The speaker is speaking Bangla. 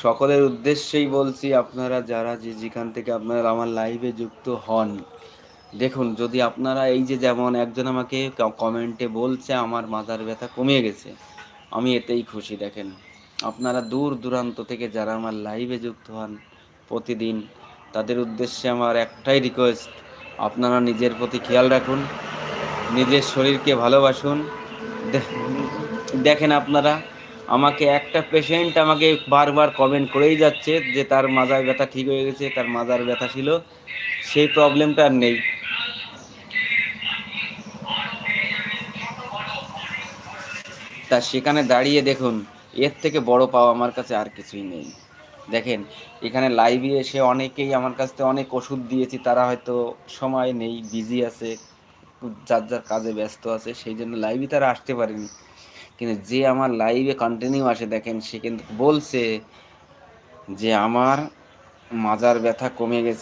সকলের উদ্দেশ্যেই বলছি, আপনারা যারা যে যেখান থেকে আপনারা আমার লাইভে যুক্ত হন, দেখুন যদি আপনারা এই যে যেমন একজন আমাকে কমেন্টে বলছে আমার মাথার ব্যথা কমে গেছে, আমি এতেই খুশি। দেখেন আপনারা দূর দূরান্ত থেকে যারা আমার লাইভে যুক্ত হন প্রতিদিন, তাদের উদ্দেশ্যে আমার একটাই রিকোয়েস্ট, আপনারা নিজের প্রতি খেয়াল রাখুন, নিজের শরীরকে ভালোবাসুন। দেখেন আপনারা, আমাকে একটা পেশেন্ট আমাকে বারবার কমেন্ট করেই যাচ্ছে যে তার মাজার ব্যথা ঠিক হয়ে গেছে, তার মাজার ব্যথা ছিল, সেই প্রবলেমটা আর নেই। তা সেখানে দাঁড়িয়ে দেখুন, এর থেকে বড় পাওয়া আমার কাছে আর কিছুই নেই। দেখেন এখানে লাইভে এসে অনেকেই আমার কাছ থেকে অনেক ওষুধ দিয়েছি, তারা হয়তো সময় নেই, বিজি আছে, যার যার কাজে ব্যস্ত আছে, সেই জন্য লাইভে তারা আসতে পারেনি। কিন্তু যে আমার লাইভে কন্টিনিউ আসে, দেখেন সে কিন্তু বলছে যে আমার মাজার ব্যথা কমে গেছে।